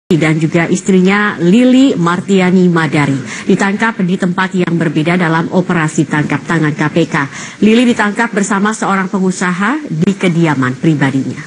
dan juga istrinya Lili Martiani Madari ditangkap di tempat yang berbeda dalam operasi tangkap tangan KPK. Lili ditangkap bersama seorang pengusaha di kediaman pribadinya.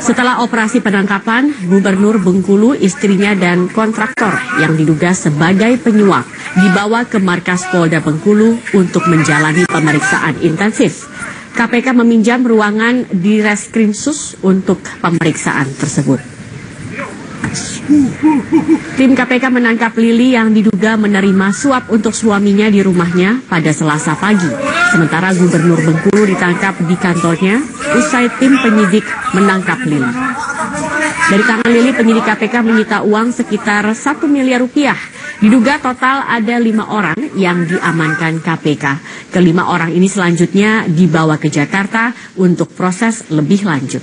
Setelah operasi penangkapan, Gubernur Bengkulu, istrinya dan kontraktor yang diduga sebagai penyuap dibawa ke markas Polda Bengkulu untuk menjalani pemeriksaan intensif. KPK meminjam ruangan di Reskrimsus untuk pemeriksaan tersebut. Tim KPK menangkap Lili yang diduga menerima suap untuk suaminya di rumahnya pada Selasa pagi. Sementara Gubernur Bengkulu ditangkap di kantornya usai tim penyidik menangkap Lili. Dari tangan Lili, penyidik KPK menyita uang sekitar 1 miliar rupiah. Diduga total ada 5 orang yang diamankan KPK. Kelima orang ini selanjutnya dibawa ke Jakarta untuk proses lebih lanjut.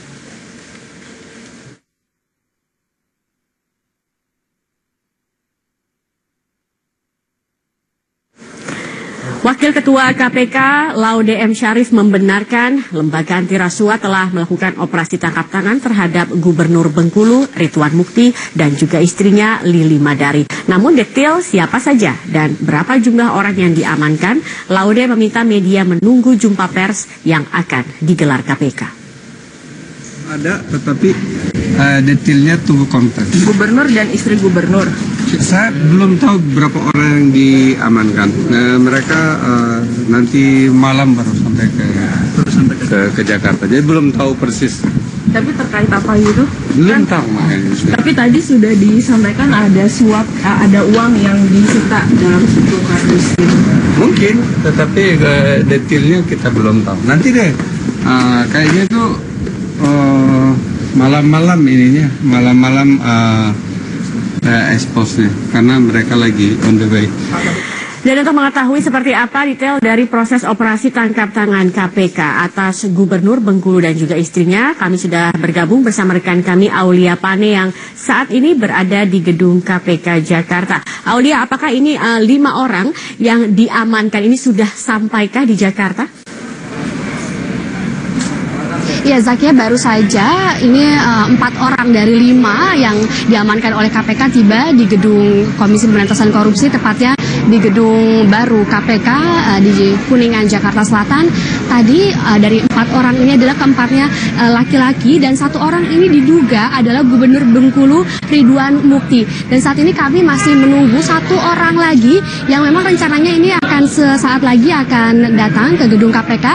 Wakil Ketua KPK Laude M. Syarif membenarkan lembaga anti rasuah telah melakukan operasi tangkap tangan terhadap Gubernur Bengkulu Ridwan Mukti dan juga istrinya Lili Madari. Namun detail siapa saja dan berapa jumlah orang yang diamankan, Laude meminta media menunggu jumpa pers yang akan digelar KPK. Ada, tetapi detailnya tunggu konferensi. Gubernur dan istri gubernur. Saya belum tahu berapa orang yang diamankan. Mereka nanti malam baru sampai ke Jakarta. Jadi belum tahu persis. Tapi terkait apa gitu? Belum tahu makanya. Tapi tadi sudah disampaikan ada suap, ada uang yang disita dalam satu kardus. Mungkin, tetapi detailnya kita belum tahu. Nanti deh, kayaknya tuh malam-malam ininya, malam-malam expose-nya, karena mereka lagi on the way. Dan untuk mengetahui seperti apa detail dari proses operasi tangkap tangan KPK atas Gubernur Bengkulu dan juga istrinya, kami sudah bergabung bersama rekan kami Aulia Pane yang saat ini berada di gedung KPK Jakarta. Aulia, apakah ini 5 orang yang diamankan ini sudah sampaikah di Jakarta? Ya, Zakia, baru saja ini 4 orang dari 5 yang diamankan oleh KPK tiba di gedung Komisi Pemberantasan Korupsi, tepatnya di gedung baru KPK di Kuningan, Jakarta Selatan. Tadi dari 4 orang ini adalah keempatnya laki-laki dan 1 orang ini diduga adalah Gubernur Bengkulu Ridwan Mukti. Dan saat ini kami masih menunggu 1 orang lagi yang memang rencananya ini akan sesaat lagi akan datang ke gedung KPK.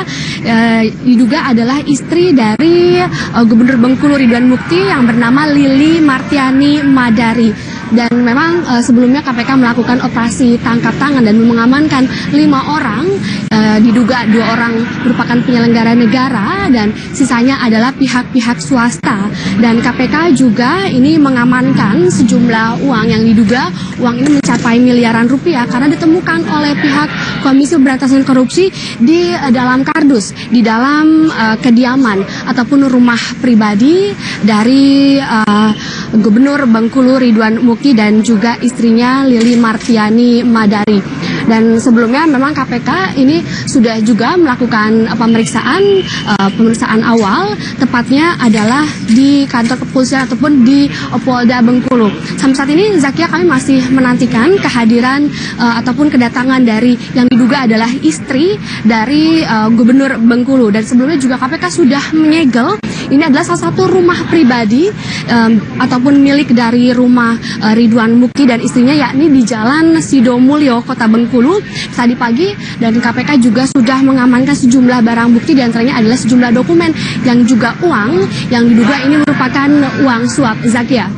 Diduga adalah istri dari Gubernur Bengkulu Ridwan Mukti yang bernama Lili Martiani Madari. Dan memang sebelumnya KPK melakukan operasi tangkap tangan dan mengamankan 5 orang, diduga 2 orang merupakan penyelenggara negara dan sisanya adalah pihak-pihak swasta. Dan KPK juga ini mengamankan sejumlah uang yang diduga uang ini mencapai miliaran rupiah karena ditemukan oleh pihak Komisi Pemberantasan Korupsi di dalam kardus, di dalam kediaman ataupun rumah pribadi dari Gubernur Bengkulu Ridwan Mukti dan juga istrinya Lili Martiani Madari. Dan sebelumnya memang KPK ini sudah juga melakukan pemeriksaan awal, tepatnya adalah di kantor kepolisian ataupun di Polda Bengkulu. Sampai saat ini, Zakia, kami masih menantikan kehadiran ataupun kedatangan dari yang diduga adalah istri dari Gubernur Bengkulu. Dan sebelumnya juga KPK sudah menyegel, ini adalah salah satu rumah pribadi ataupun milik dari rumah Ridwan Mukti dan istrinya, yakni di Jalan Sidomulyo, Kota Bengkulu tadi pagi. Dan KPK juga sudah mengamankan sejumlah barang bukti, diantaranya adalah sejumlah dokumen yang juga uang yang diduga ini merupakan uang suap. Zakia.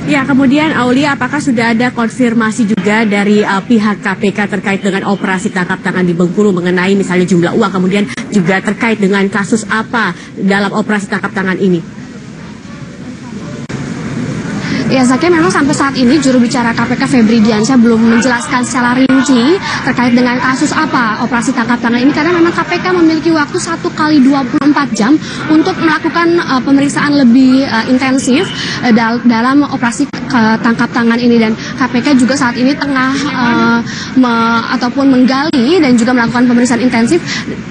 Ya, kemudian Aulia, apakah sudah ada konfirmasi juga dari pihak KPK terkait dengan operasi tangkap tangan di Bengkulu mengenai misalnya jumlah uang, kemudian juga terkait dengan kasus apa dalam operasi tangkap tangan ini? Ya, Zakia, memang sampai saat ini juru bicara KPK Febri Diansyah belum menjelaskan secara rinci terkait dengan kasus apa operasi tangkap tangan ini, karena memang KPK memiliki waktu 1 kali 24 jam untuk melakukan pemeriksaan lebih intensif dalam operasi tangkap tangan ini, dan KPK juga saat ini tengah ataupun menggali dan juga melakukan pemeriksaan intensif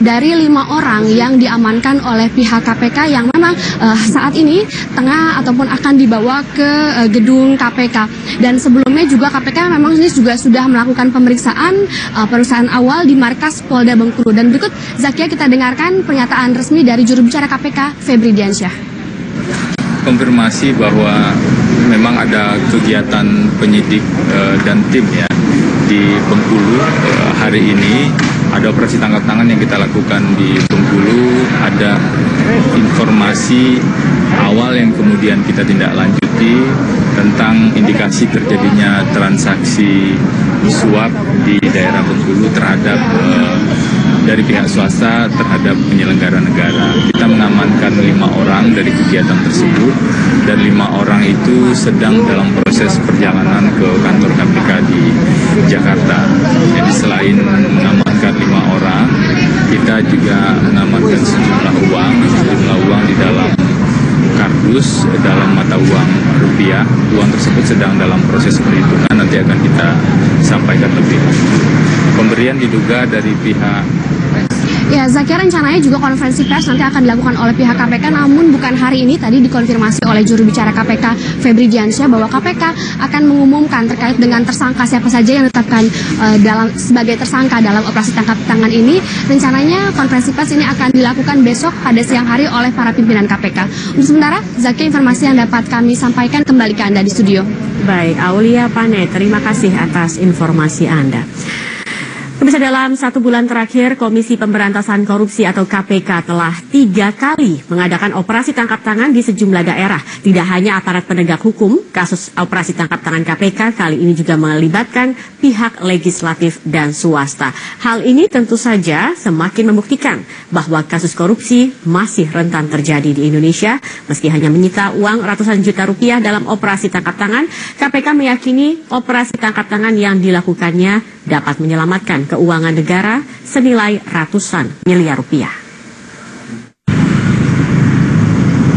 dari 5 orang yang diamankan oleh pihak KPK yang memang saat ini tengah ataupun akan dibawa ke gedung KPK. Dan sebelumnya juga KPK memang ini juga sudah melakukan pemeriksaan awal di markas Polda Bengkulu. Dan berikut Zakia kita dengarkan pernyataan resmi dari juru bicara KPK Febri Diansyah. Konfirmasi bahwa memang ada kegiatan penyidik dan tim ya di Bengkulu hari ini. Ada operasi tangkap tangan yang kita lakukan di Bengkulu, ada informasi awal yang kemudian kita tindak lanjuti tentang indikasi terjadinya transaksi suap di daerah Bengkulu terhadap dari pihak swasta terhadap penyelenggara negara. Kita mengamankan 5 orang dari kegiatan tersebut, dan 5 orang itu sedang dalam proses perjalanan ke kantor KPK di Jakarta. Jadi selain mengamankan 5 orang, kita juga mengamankan sejumlah uang di dalam kardus, dalam mata uang rupiah. Uang tersebut sedang dalam proses perhitungan, nanti akan kita sampaikan lebih lanjut. Pemberian diduga dari pihak. Ya, Zakia, rencananya juga konferensi pers nanti akan dilakukan oleh pihak KPK, namun bukan hari ini. Tadi dikonfirmasi oleh juru bicara KPK Febri Diansyah bahwa KPK akan mengumumkan terkait dengan tersangka siapa saja yang ditetapkan sebagai tersangka dalam operasi tangkap tangan ini. Rencananya konferensi pers ini akan dilakukan besok pada siang hari oleh para pimpinan KPK. Untuk sementara, Zakia, informasi yang dapat kami sampaikan, kembali ke Anda di studio. Baik, Aulia Pane, terima kasih atas informasi Anda. Pemirsa, dalam 1 bulan terakhir, Komisi Pemberantasan Korupsi atau KPK telah 3 kali mengadakan operasi tangkap tangan di sejumlah daerah. Tidak hanya aparat penegak hukum, kasus operasi tangkap tangan KPK kali ini juga melibatkan pihak legislatif dan swasta. Hal ini tentu saja semakin membuktikan bahwa kasus korupsi masih rentan terjadi di Indonesia. Meski hanya menyita uang ratusan juta rupiah dalam operasi tangkap tangan, KPK meyakini operasi tangkap tangan yang dilakukannya dapat menyelamatkan keuangan negara senilai ratusan miliar rupiah.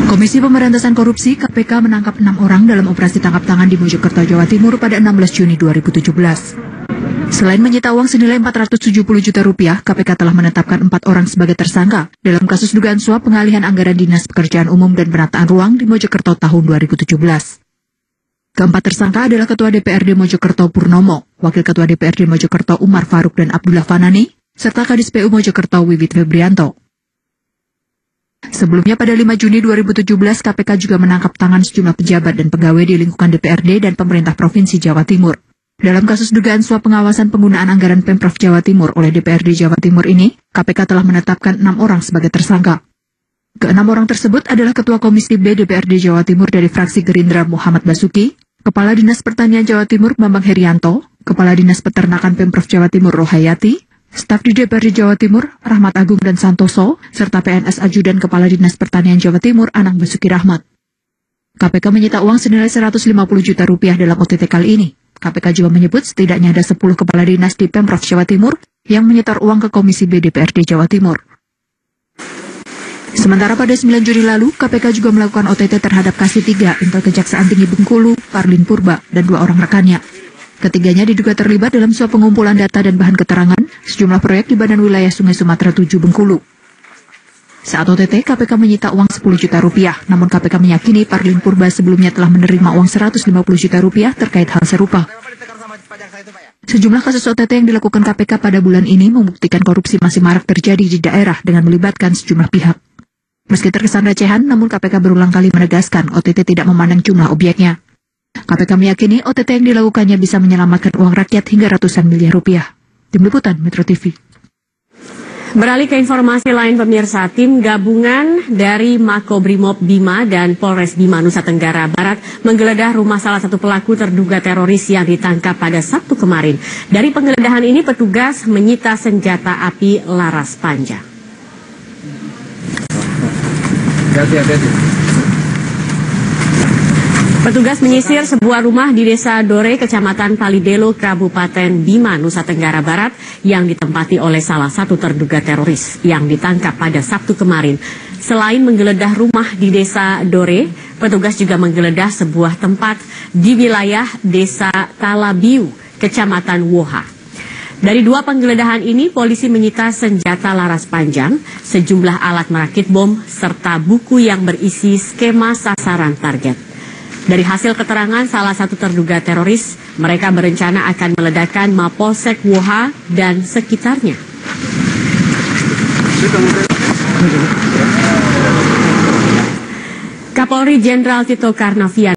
Komisi Pemberantasan Korupsi KPK menangkap 6 orang dalam operasi tangkap tangan di Mojokerto, Jawa Timur pada 16 Juni 2017. Selain menyita uang senilai 470 juta rupiah, KPK telah menetapkan 4 orang sebagai tersangka dalam kasus dugaan suap pengalihan anggaran Dinas Pekerjaan Umum dan Penataan Ruang di Mojokerto tahun 2017. Keempat tersangka adalah Ketua DPRD Mojokerto Purnomo, Wakil Ketua DPRD Mojokerto Umar Faruk dan Abdullah Fanani, serta Kadis PU Mojokerto Wiwit Febrianto. Sebelumnya pada 5 Juni 2017, KPK juga menangkap tangan sejumlah pejabat dan pegawai di lingkungan DPRD dan pemerintah Provinsi Jawa Timur. Dalam kasus dugaan suap pengawasan penggunaan anggaran Pemprov Jawa Timur oleh DPRD Jawa Timur ini, KPK telah menetapkan 6 orang sebagai tersangka. Ke-6 orang tersebut adalah Ketua Komisi B DPRD Jawa Timur dari fraksi Gerindra Muhammad Basuki, Kepala Dinas Pertanian Jawa Timur Bambang Herianto, Kepala Dinas Peternakan Pemprov Jawa Timur Rohayati, staf di DPRD Jawa Timur Rahmat Agung dan Santoso, serta PNS Ajudan Kepala Dinas Pertanian Jawa Timur Anang Basuki Rahmat. KPK menyita uang senilai 150 juta rupiah dalam OTT kali ini. KPK juga menyebut setidaknya ada 10 kepala dinas di Pemprov Jawa Timur yang menyetor uang ke Komisi B DPRD Jawa Timur. Sementara pada 9 Juni lalu, KPK juga melakukan OTT terhadap Kasih 3 Intel Kejaksaan Tinggi Bengkulu, Parlin Purba, dan 2 orang rekannya. Ketiganya diduga terlibat dalam suap pengumpulan data dan bahan keterangan sejumlah proyek di Badan Wilayah Sungai Sumatera 7 Bengkulu. Saat OTT, KPK menyita uang 10 juta rupiah, namun KPK meyakini Parlin Purba sebelumnya telah menerima uang 150 juta rupiah terkait hal serupa. Sejumlah kasus OTT yang dilakukan KPK pada bulan ini membuktikan korupsi masih marak terjadi di daerah dengan melibatkan sejumlah pihak. Meski terkesan recehan, namun KPK berulang kali menegaskan OTT tidak memandang jumlah objeknya. KPK meyakini OTT yang dilakukannya bisa menyelamatkan uang rakyat hingga ratusan miliar rupiah. Tim Liputan Metro TV. Beralih ke informasi lain, pemirsa, tim gabungan dari Makobrimob Bima dan Polres Bima Nusa Tenggara Barat menggeledah rumah salah satu pelaku terduga teroris yang ditangkap pada Sabtu kemarin. Dari penggeledahan ini, petugas menyita senjata api laras panjang. Petugas menyisir sebuah rumah di Desa Dore, Kecamatan Palidelo, Kabupaten Bima, Nusa Tenggara Barat yang ditempati oleh salah satu terduga teroris yang ditangkap pada Sabtu kemarin. Selain menggeledah rumah di Desa Dore, petugas juga menggeledah sebuah tempat di wilayah Desa Talabiu, Kecamatan Woha. Dari dua penggeledahan ini, polisi menyita senjata laras panjang, sejumlah alat merakit bom, serta buku yang berisi skema sasaran target. Dari hasil keterangan salah satu terduga teroris, mereka berencana akan meledakkan Mapolsek Woha dan sekitarnya. Kapolri Jenderal Tito Karnavian